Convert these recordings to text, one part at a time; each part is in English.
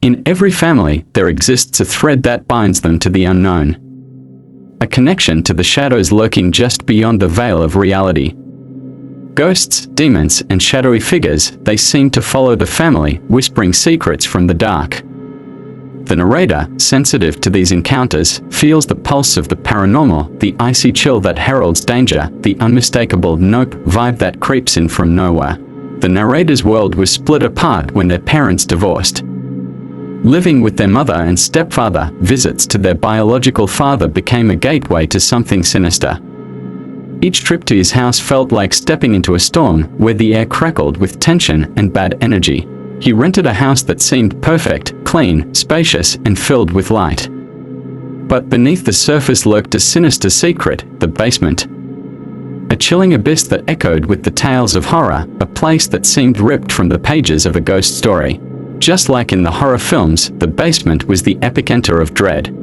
In every family, there exists a thread that binds them to the unknown. A connection to the shadows lurking just beyond the veil of reality. Ghosts, demons, and shadowy figures, they seem to follow the family, whispering secrets from the dark. The narrator, sensitive to these encounters, feels the pulse of the paranormal, the icy chill that heralds danger, the unmistakable nope vibe that creeps in from nowhere. The narrator's world was split apart when their parents divorced. Living with their mother and stepfather, visits to their biological father became a gateway to something sinister. Each trip to his house felt like stepping into a storm, where the air crackled with tension and bad energy. He rented a house that seemed perfect, clean, spacious, and filled with light. But beneath the surface lurked a sinister secret, the basement. A chilling abyss that echoed with the tales of horror, a place that seemed ripped from the pages of a ghost story. Just like in the horror films, the basement was the epicenter of dread.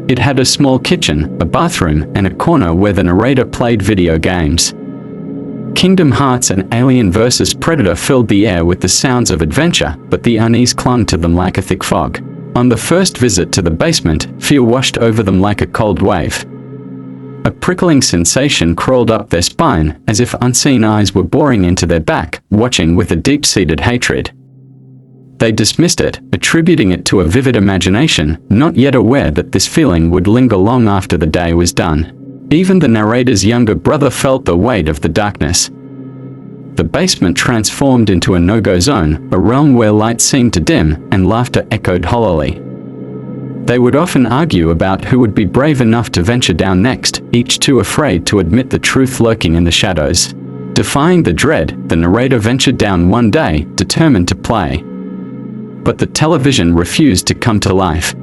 It had a small kitchen, a bathroom, and a corner where the narrator played video games. Kingdom Hearts and Alien vs. Predator filled the air with the sounds of adventure, but the unease clung to them like a thick fog. On the first visit to the basement, fear washed over them like a cold wave. A prickling sensation crawled up their spine, as if unseen eyes were boring into their back, watching with a deep-seated hatred. They dismissed it, attributing it to a vivid imagination, not yet aware that this feeling would linger long after the day was done. Even the narrator's younger brother felt the weight of the darkness. The basement transformed into a no-go zone, a realm where light seemed to dim, and laughter echoed hollowly. They would often argue about who would be brave enough to venture down next, each too afraid to admit the truth lurking in the shadows. Defying the dread, the narrator ventured down one day, determined to play. But the television refused to come to life.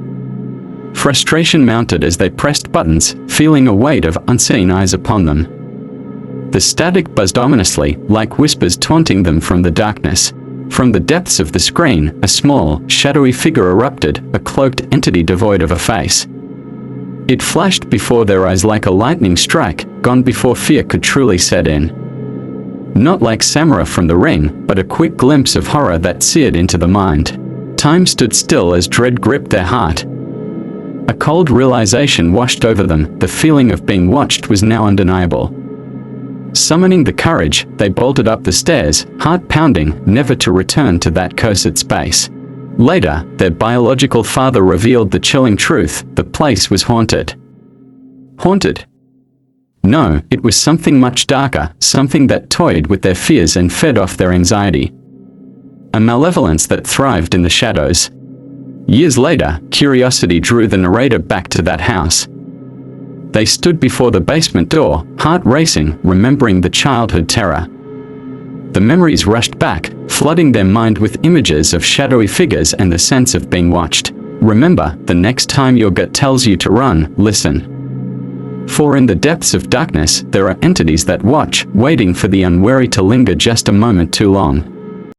Frustration mounted as they pressed buttons, feeling a weight of unseen eyes upon them. The static buzzed ominously, like whispers taunting them from the darkness. From the depths of the screen, a small, shadowy figure erupted, a cloaked entity devoid of a face. It flashed before their eyes like a lightning strike, gone before fear could truly set in. Not like Samara from The Ring, but a quick glimpse of horror that seared into the mind. Time stood still as dread gripped their heart. A cold realization washed over them, the feeling of being watched was now undeniable. Summoning the courage, they bolted up the stairs, heart pounding, never to return to that cursed space. Later, their biological father revealed the chilling truth: the place was haunted. Haunted? No, it was something much darker, something that toyed with their fears and fed off their anxiety. A malevolence that thrived in the shadows. Years later, curiosity drew the narrator back to that house. They stood before the basement door, heart racing, remembering the childhood terror. The memories rushed back, flooding their mind with images of shadowy figures and the sense of being watched. Remember, the next time your gut tells you to run, listen. For in the depths of darkness, there are entities that watch, waiting for the unwary to linger just a moment too long.